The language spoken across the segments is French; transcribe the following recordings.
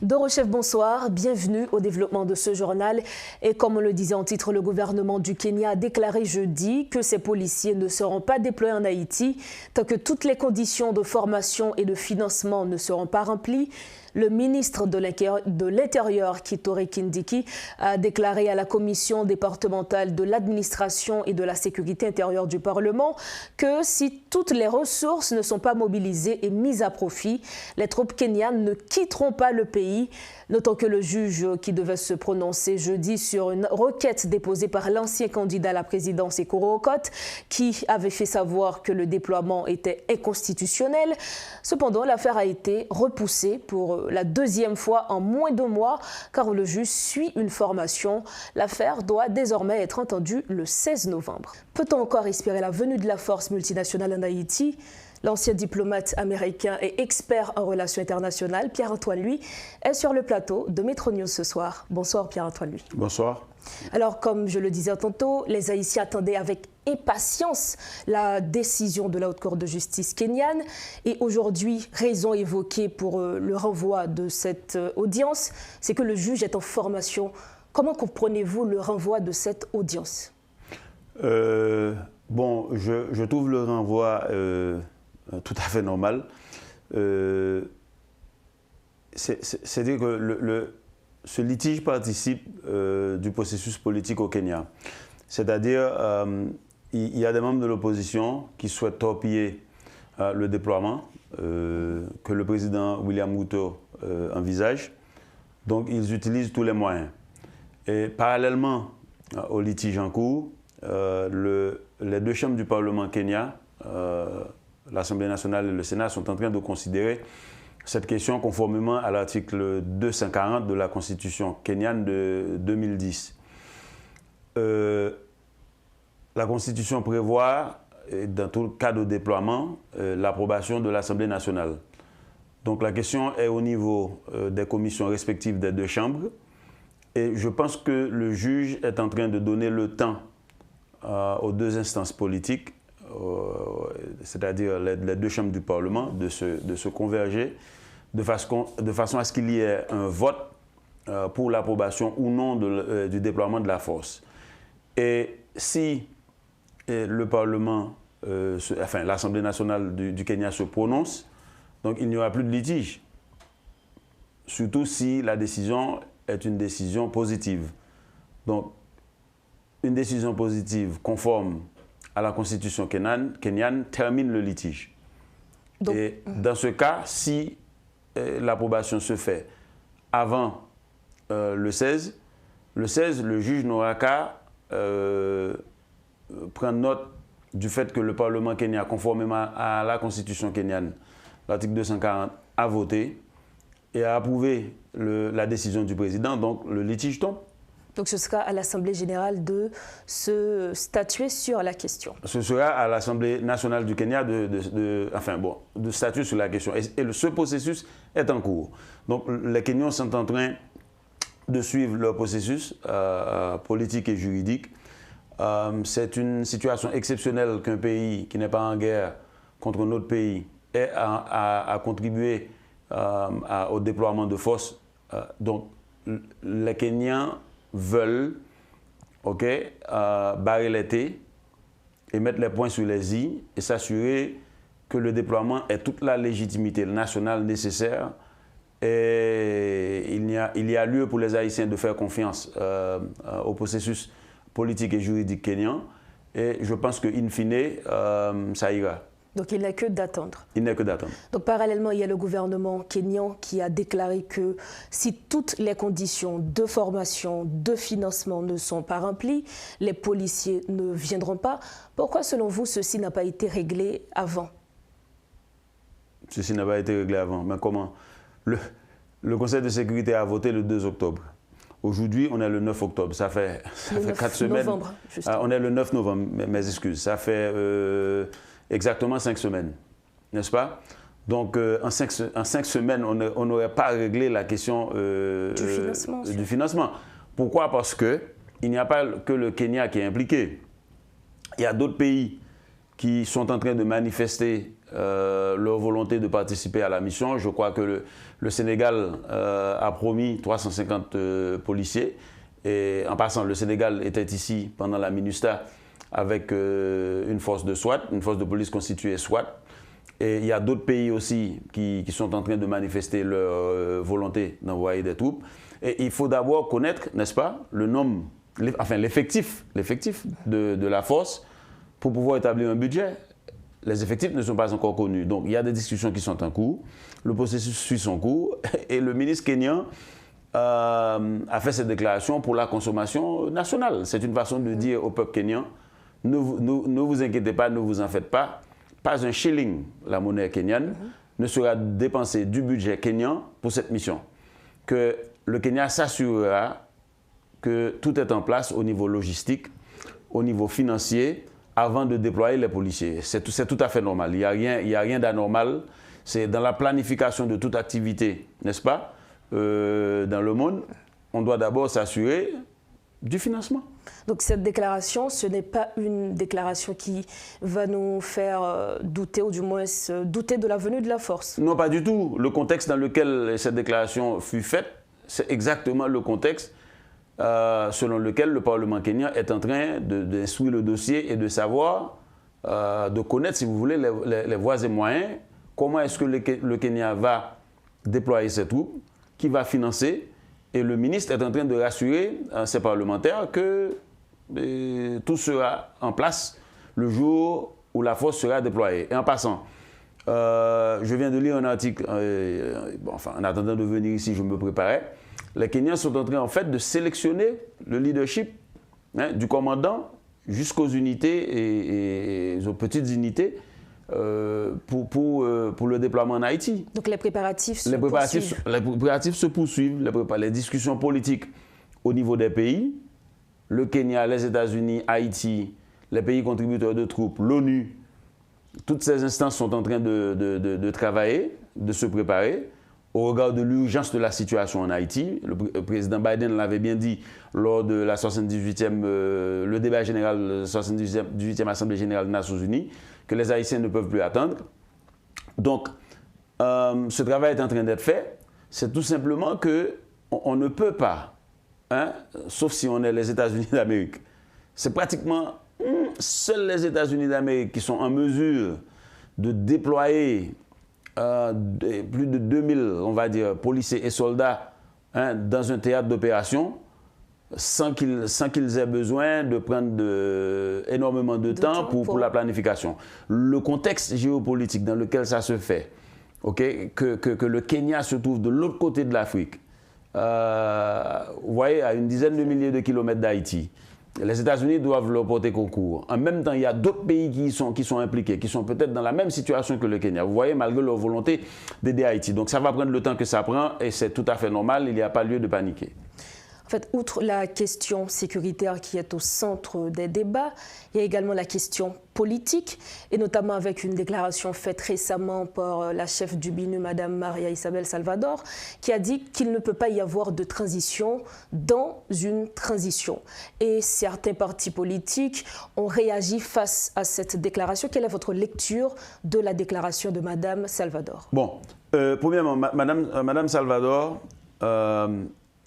Dorochef, bonsoir, bienvenue au développement de ce journal. Et comme on le disait en titre, le gouvernement du Kenya a déclaré jeudi que ses policiers ne seront pas déployés en Haïti tant que toutes les conditions de formation et de financement ne seront pas remplies. Le ministre de l'Intérieur, Kithure Kindiki, a déclaré à la commission départementale de l'administration et de la sécurité intérieure du Parlement que si toutes les ressources ne sont pas mobilisées et mises à profit, les troupes kenyanes ne quitteront pas le pays. Notons que le juge qui devait se prononcer jeudi sur une requête déposée par l'ancien candidat à la présidence Ekuru Aukot, qui avait fait savoir que le déploiement était inconstitutionnel. Cependant, l'affaire a été repoussée pour la deuxième fois en moins de mois, car le juge suit une formation. L'affaire doit désormais être entendue le 16 novembre. Peut-on encore espérer la venue de la force multinationale en Haïti ? L'ancien diplomate américain et expert en relations internationales, Pierre-Antoine Louis, est sur le plateau de Métro News ce soir. Bonsoir Pierre-Antoine Louis. Bonsoir. Alors, comme je le disais tantôt, les Haïtiens attendaient avec impatience la décision de la Haute Cour de justice kenyane. Et aujourd'hui, raison évoquée pour le renvoi de cette audience, c'est que le juge est en formation. Comment comprenez-vous le renvoi de cette audience? Bon, je trouve le renvoi tout à fait normal. C'est-à-dire que ce litige participe du processus politique au Kenya. C'est-à-dire, il y a des membres de l'opposition qui souhaitent torpiller le déploiement que le président William Ruto envisage. Donc, ils utilisent tous les moyens. Et parallèlement au litige en cours, les deux chambres du Parlement Kenya, l'Assemblée nationale et le Sénat, sont en train de considérer cette question conformément à l'article 240 de la Constitution kenyane de 2010. La Constitution prévoit, dans tout cas de déploiement, l'approbation de l'Assemblée nationale. Donc la question est au niveau des commissions respectives des deux chambres. Et je pense que le juge est en train de donner le temps aux deux instances politiques, c'est-à-dire les deux chambres du Parlement, de se converger de façon à ce qu'il y ait un vote pour l'approbation ou non du déploiement de la force. Et si le Parlement, enfin l'Assemblée nationale du Kenya se prononce, donc il n'y aura plus de litige, surtout si la décision est une décision positive. Donc, une décision positive conforme à la Constitution kenyane termine le litige. Donc, et dans ce cas, si l'approbation se fait avant le 16, le juge n'aura qu'à prendre note du fait que le Parlement kenyan, conformément à la Constitution kenyane, l'article 240, a voté et a approuvé la décision du président, donc le litige tombe. Donc ce sera à l'Assemblée générale de se statuer sur la question. Ce sera à l'Assemblée nationale du Kenya de statuer sur la question. Et ce processus est en cours. Donc les Kenyans sont en train de suivre leur processus politique et juridique. C'est une situation exceptionnelle qu'un pays qui n'est pas en guerre contre un autre pays ait à contribuer au déploiement de forces. Donc les Kenyans veulent barrer les T et mettre les points sur les I et s'assurer que le déploiement ait toute la légitimité nationale nécessaire. Et il y a lieu pour les Haïtiens de faire confiance au processus politique et juridique kenyan. Et je pense qu'in fine, ça ira. Donc il n'est que d'attendre. Il n'est que d'attendre. Donc parallèlement, il y a le gouvernement kényan qui a déclaré que si toutes les conditions de formation, de financement ne sont pas remplies, les policiers ne viendront pas. Pourquoi, selon vous, ceci n'a pas été réglé avant? Ceci n'a pas été réglé avant. Mais comment? Le Conseil de sécurité a voté le 2 octobre. Aujourd'hui, on est le 9 octobre. Ça fait 4 semaines. Novembre, on est le 9 novembre, mes excuses. Ça fait exactement 5 semaines, n'est-ce pas? Donc, en 5 semaines, on n'aurait pas réglé la question du financement. Pourquoi? Parce qu'il n'y a pas que le Kenya qui est impliqué. Il y a d'autres pays qui sont en train de manifester leur volonté de participer à la mission. Je crois que le Sénégal a promis 350 policiers. Et en passant, le Sénégal était ici pendant la MINUSTAH avec une force de SWAT, une force de police constituée SWAT. Et il y a d'autres pays aussi qui sont en train de manifester leur volonté d'envoyer des troupes. Et il faut d'abord connaître, n'est-ce pas, le nombre, enfin l'effectif de la force pour pouvoir établir un budget. Les effectifs ne sont pas encore connus. Donc il y a des discussions qui sont en cours, le processus suit son cours et le ministre kényan a fait cette déclaration pour la consommation nationale. C'est une façon de dire au peuple kényan, ne vous inquiétez pas, ne vous en faites pas. Pas un shilling, la monnaie kenyane, ne sera dépensé du budget kényan pour cette mission. Que le Kenya s'assurera que tout est en place au niveau logistique, au niveau financier, avant de déployer les policiers. C'est tout à fait normal. Il n'y a rien d'anormal. C'est dans la planification de toute activité, n'est-ce pas, dans le monde, on doit d'abord s'assurer du financement. Donc cette déclaration, ce n'est pas une déclaration qui va nous faire douter, ou du moins douter de la venue de la force. Non, pas du tout. Le contexte dans lequel cette déclaration fut faite, c'est exactement le contexte selon lequel le Parlement kényan est en train d'instruire le dossier et de savoir, de connaître, si vous voulez, les voies et moyens. Comment est-ce que le Kenya va déployer ses troupes, qui va financer. Et le ministre est en train de rassurer ses parlementaires que tout sera en place le jour où la force sera déployée. Et en passant, je viens de lire un article, en attendant de venir ici, je me préparais. Les Kenyans sont en train en fait de sélectionner le leadership du commandant jusqu'aux unités et aux petites unités pour le déploiement en Haïti. Donc les préparatifs se poursuivent. Les préparatifs se poursuivent, les discussions politiques au niveau des pays, le Kenya, les États-Unis, Haïti, les pays contributeurs de troupes, l'ONU, toutes ces instances sont en train de travailler, de se préparer au regard de l'urgence de la situation en Haïti. Le président Biden l'avait bien dit lors de la 78e, le débat général de la 78e Assemblée générale des Nations Unies, que les Haïtiens ne peuvent plus attendre. Donc, ce travail est en train d'être fait. C'est tout simplement qu'on ne peut pas, sauf si on est les États-Unis d'Amérique. C'est pratiquement seuls les États-Unis d'Amérique qui sont en mesure de déployer plus de 2000, on va dire, policiers et soldats dans un théâtre d'opération sans qu'ils aient besoin de prendre énormément de temps pour la planification. Le contexte géopolitique dans lequel ça se fait, que le Kenya se trouve de l'autre côté de l'Afrique, vous voyez, à une dizaine de milliers de kilomètres d'Haïti, les États-Unis doivent leur porter concours. En même temps, il y a d'autres pays qui sont impliqués, qui sont peut-être dans la même situation que le Kenya. Vous voyez, malgré leur volonté d'aider Haïti. Donc ça va prendre le temps que ça prend et c'est tout à fait normal, il n'y a pas lieu de paniquer. En fait, outre la question sécuritaire qui est au centre des débats, il y a également la question politique, et notamment avec une déclaration faite récemment par la chef du BINU, Mme Maria Isabel Salvador, qui a dit qu'il ne peut pas y avoir de transition dans une transition. Et certains partis politiques ont réagi face à cette déclaration. Quelle est votre lecture de la déclaration de Mme Salvador? Bon, premièrement, Mme Salvador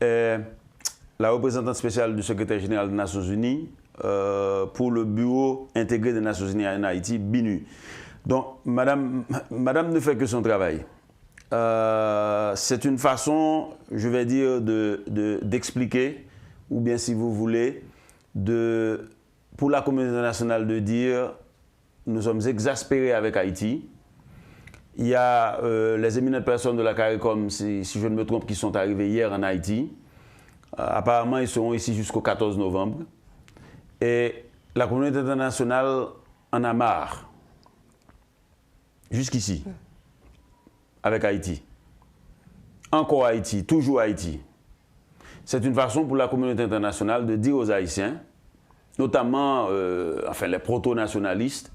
est la représentante spéciale du secrétaire général des Nations Unies pour le Bureau intégré des Nations Unies en Haïti, BINU. Donc, madame ne fait que son travail. C'est une façon, je vais dire, d'expliquer, ou bien si vous voulez, pour la communauté internationale de dire nous sommes exaspérés avec Haïti. Il y a les éminentes personnes de la CARICOM, si je ne me trompe, qui sont arrivées hier en Haïti. Apparemment, ils seront ici jusqu'au 14 novembre. Et la communauté internationale en a marre. Jusqu'ici. Avec Haïti. Encore Haïti, toujours Haïti. C'est une façon pour la communauté internationale de dire aux Haïtiens, notamment les proto-nationalistes,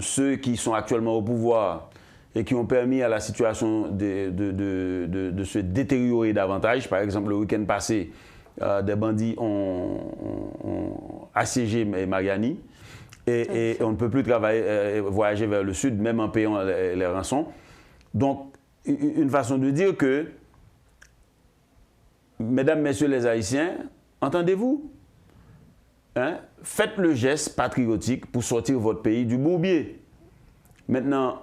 ceux qui sont actuellement au pouvoir et qui ont permis à la situation de se détériorer davantage. Par exemple, le week-end passé, des bandits ont assiégé Mariani. et on ne peut plus travailler, voyager vers le sud, même en payant les rançons. Donc, une façon de dire que, mesdames, messieurs les Haïtiens, entendez-vous? Hein? Faites le geste patriotique pour sortir votre pays du bourbier. Maintenant,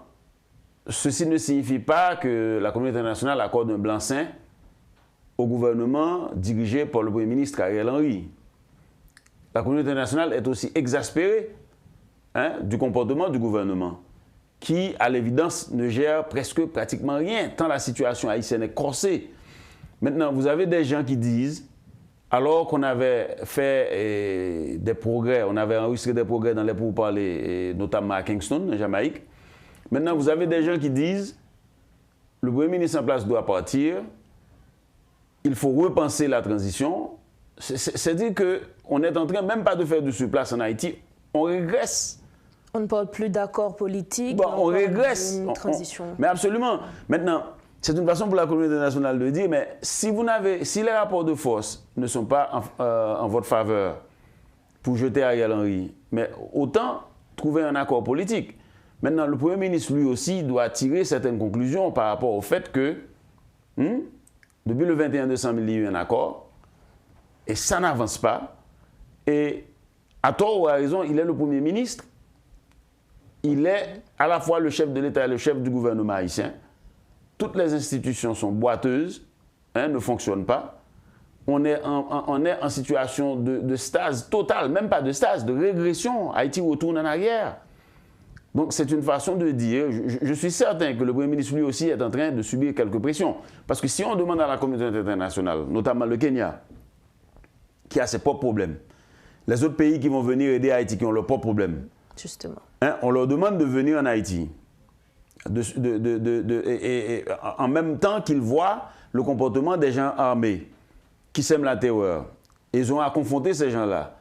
ceci ne signifie pas que la communauté internationale accorde un blanc-seing au gouvernement dirigé par le Premier ministre Ariel Henry. La communauté internationale est aussi exaspérée du comportement du gouvernement, qui, à l'évidence, ne gère pratiquement rien, tant la situation haïtienne est corsée. Maintenant, vous avez des gens qui disent, alors qu'on avait fait des progrès, on avait enregistré des progrès dans les pourparlers, notamment à Kingston, en Jamaïque, maintenant, vous avez des gens qui disent, le Premier ministre en place doit partir, il faut repenser la transition. C'est-à-dire qu'on est en train, même pas de faire du surplace en Haïti, on régresse. On ne parle plus d'accord politique. Bon, on régresse. Transition. Mais absolument. Maintenant, c'est une façon pour la communauté internationale de dire, mais si les rapports de force ne sont pas en votre faveur pour jeter Ariel Henry, mais autant trouver un accord politique. Maintenant, le Premier ministre, lui aussi, doit tirer certaines conclusions par rapport au fait que, depuis le 21 décembre, il y a eu un accord, et ça n'avance pas. Et à tort ou à raison, il est le Premier ministre. Il est à la fois le chef de l'État et le chef du gouvernement haïtien. Toutes les institutions sont boiteuses, ne fonctionnent pas. On est en situation de stase totale, même pas de stase, de régression. Haïti retourne en arrière. Donc c'est une façon de dire, je suis certain que le Premier ministre lui aussi est en train de subir quelques pressions. Parce que si on demande à la communauté internationale, notamment le Kenya, qui a ses propres problèmes, les autres pays qui vont venir aider Haïti, qui ont leurs propres problèmes, justement, on leur demande de venir en Haïti, en même temps qu'ils voient le comportement des gens armés, qui sèment la terreur. Ils ont à confronter ces gens-là.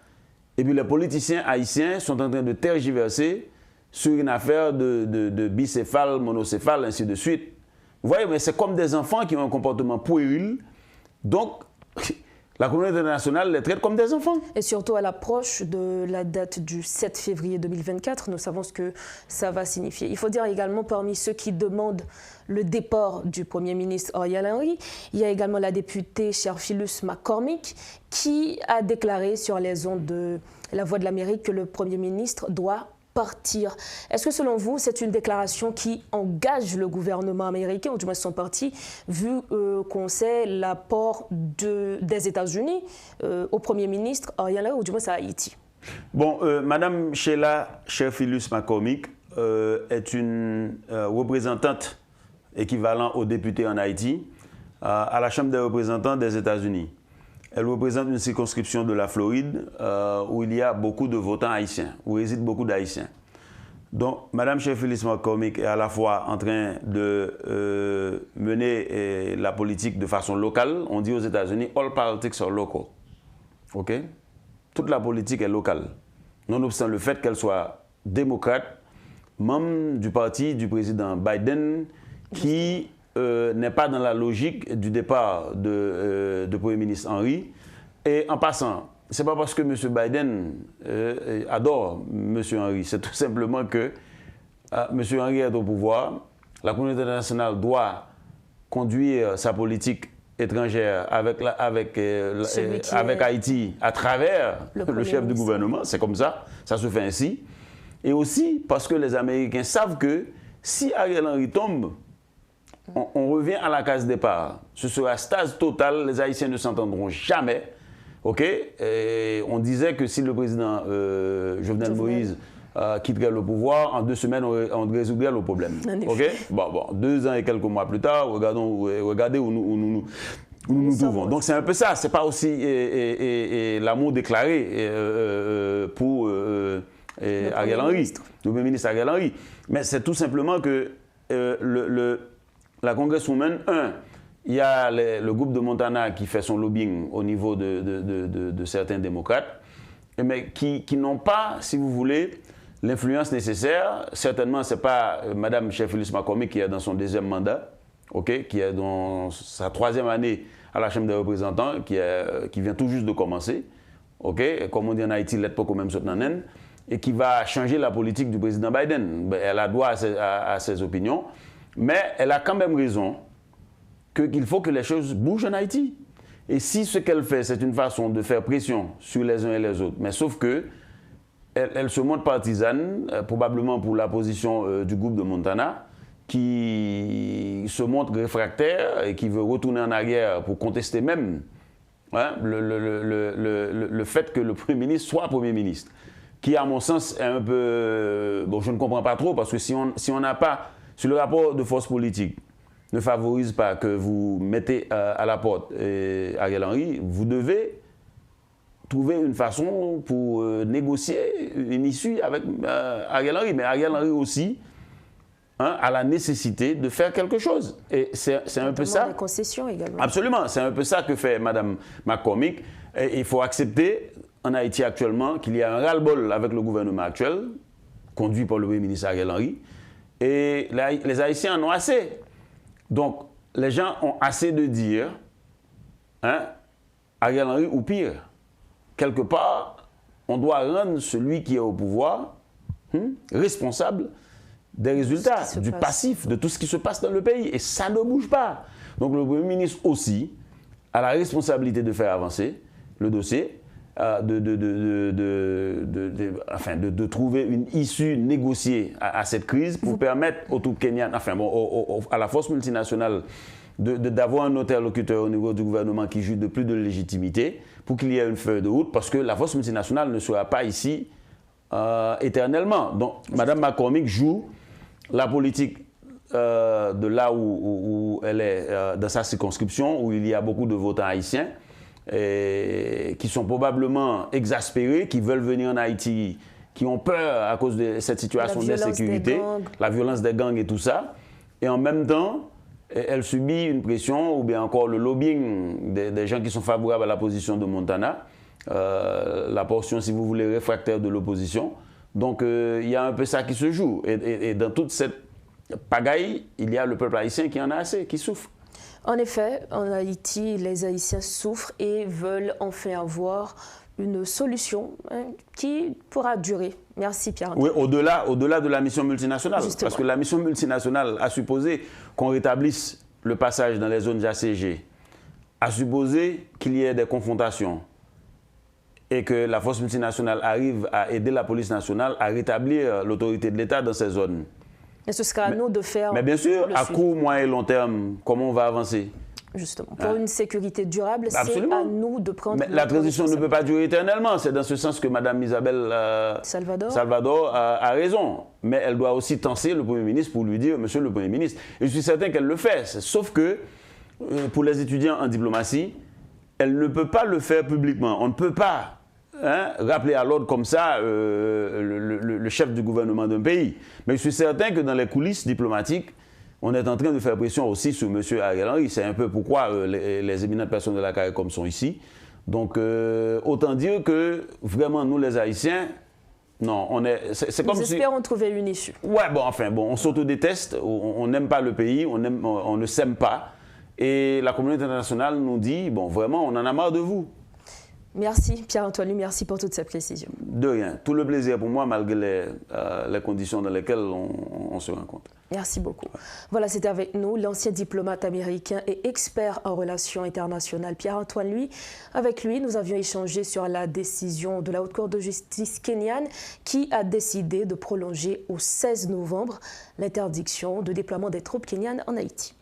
Et puis les politiciens haïtiens sont en train de tergiverser sur une affaire de bicéphale, monocéphale, ainsi de suite. Vous voyez, mais c'est comme des enfants qui ont un comportement puéril. Donc, la communauté internationale les traite comme des enfants. Et surtout à l'approche de la date du 7 février 2024, nous savons ce que ça va signifier. Il faut dire également, parmi ceux qui demandent le départ du Premier ministre Ariel Henry, il y a également la députée Cherphilus McCormick qui a déclaré sur les ondes de La Voix de l'Amérique que le Premier ministre doit partir. Est-ce que selon vous, c'est une déclaration qui engage le gouvernement américain, ou du moins son parti, vu qu'on sait l'apport des États-Unis au Premier ministre Ariel Henry, ou du moins à Haïti? Bon, Madame Sheila Cherphilus McCormick est une représentante équivalente aux députés en Haïti à la Chambre des représentants des États-Unis. Elle représente une circonscription de la Floride où il y a beaucoup de votants haïtiens, où résident beaucoup d'Haïtiens. Donc, Mme Cherphilus McCormick est à la fois en train de mener la politique de façon locale. On dit aux États-Unis, all politics are local. OK? Toute la politique est locale. Nonobstant le fait qu'elle soit démocrate, membre du parti du président Biden, qui n'est pas dans la logique du départ de Premier ministre Henry. Et en passant, ce n'est pas parce que M. Biden adore M. Henry, c'est tout simplement que M. Henry est au pouvoir. La communauté internationale doit conduire sa politique étrangère avec Haïti à travers le chef du gouvernement. C'est comme ça, ça se fait ainsi. Et aussi parce que les Américains savent que si Ariel Henry tombe, on revient à la case départ. Ce sera stase totale, les Haïtiens ne s'entendront jamais. OK? Et on disait que si le président Jovenel Moïse quitterait le pouvoir, en 2 semaines, on résoudrait le problème. OK? Bon, 2 ans et quelques mois plus tard, regardez où nous nous trouvons. Donc c'est un peu ça. C'est pas aussi l'amour déclaré pour Ariel Henry, le Premier ministre Ariel Henry. Mais c'est tout simplement que la congresswoman, il y a le groupe de Montana qui fait son lobbying au niveau de certains démocrates, mais qui n'ont pas, si vous voulez, l'influence nécessaire. Certainement, ce n'est pas Mme Cherphilus McCormick qui est dans son 2e mandat, OK, qui est dans sa 3e année à la Chambre des représentants, qui vient tout juste de commencer. OK, comme on dit en Haïti, l'être pas quand même sauter. et qui va changer la politique du président Biden. Elle a droit à ses opinions, mais elle a quand même raison qu'il faut que les choses bougent en Haïti. Et si ce qu'elle fait, c'est une façon de faire pression sur les uns et les autres, mais sauf que elle se montre partisane, probablement pour la position du groupe de Montana, qui se montre réfractaire et qui veut retourner en arrière pour contester même le fait que le Premier ministre soit Premier ministre, qui à mon sens est un peu... Bon, je ne comprends pas trop, parce que si on n'a pas... Si le rapport de force politique ne favorise pas que vous mettez à la porte Ariel Henry, vous devez trouver une façon pour négocier une issue avec Ariel Henry. Mais Ariel Henry aussi a la nécessité de faire quelque chose. Et c'est un peu ça. Des concessions également. Absolument. C'est un peu ça que fait Mme McCormick. Et il faut accepter en Haïti actuellement qu'il y a un ras-le-bol avec le gouvernement actuel, conduit par le Premier ministre Ariel Henry. Et les Haïtiens en ont assez. Donc, les gens ont assez de dire Ariel Henry ou pire. Quelque part, on doit rendre celui qui est au pouvoir responsable des résultats, du passif, de tout ce qui se passe dans le pays. Et ça ne bouge pas. Donc le Premier ministre aussi a la responsabilité de faire avancer le dossier, de trouver une issue négociée à cette crise pour permettre aux troupes kenyanes, à la force multinationale d'avoir un interlocuteur au niveau du gouvernement qui juge de plus de légitimité pour qu'il y ait une feuille de route, parce que la force multinationale ne sera pas ici éternellement. Donc, Mme McCormick joue la politique de là où elle est, dans sa circonscription, où il y a beaucoup de votants haïtiens, qui sont probablement exaspérés, qui veulent venir en Haïti, qui ont peur à cause de cette situation d'insécurité, la violence des gangs et tout ça. Et en même temps, elle subit une pression ou bien encore le lobbying des gens qui sont favorables à la position de Montana, la portion, si vous voulez, réfractaire de l'opposition. Donc, il y a un peu ça qui se joue. Et dans toute cette pagaille, il y a le peuple haïtien qui en a assez, qui souffre. En effet, en Haïti, les Haïtiens souffrent et veulent enfin avoir une solution qui pourra durer. Merci Pierre. Oui, au-delà de la mission multinationale. Justement. Parce que la mission multinationale a supposé qu'on rétablisse le passage dans les zones assiégées, a supposé qu'il y ait des confrontations et que la force multinationale arrive à aider la police nationale à rétablir l'autorité de l'État dans ces zones. Et ce sera à nous de faire... Mais bien sûr, à court, moyen et long terme, comment on va avancer? Justement, pour une sécurité durable, c'est à nous de prendre... Mais la transition ne peut pas durer éternellement. C'est dans ce sens que Mme Isabelle Salvador a raison. Mais elle doit aussi tenser le Premier ministre pour lui dire, Monsieur le Premier ministre, et je suis certain qu'elle le fait. Sauf que, pour les étudiants en diplomatie, elle ne peut pas le faire publiquement. On ne peut pas rappeler à l'ordre comme ça le chef du gouvernement d'un pays. Mais je suis certain que dans les coulisses diplomatiques, on est en train de faire pression aussi sur M. Ariel Henry. C'est un peu pourquoi les éminentes personnes de la CARICOM sont ici. Donc, autant dire que vraiment, nous les Haïtiens, non, on est... C'est comme nous espérons trouver une issue. Ouais, bon, enfin, bon, on s'autodéteste, on n'aime pas le pays, on ne s'aime pas. Et la communauté internationale nous dit, bon, vraiment, on en a marre de vous. Merci Pierre-Antoine, merci pour toutes ces précisions. De rien. Tout le plaisir pour moi, malgré les conditions dans lesquelles on se rencontre. Merci beaucoup. Voilà, c'était avec nous l'ancien diplomate américain et expert en relations internationales Pierre-Antoine Lui. Avec lui, nous avions échangé sur la décision de la Haute Cour de justice kenyane qui a décidé de prolonger au 16 novembre l'interdiction de déploiement des troupes kenyanes en Haïti.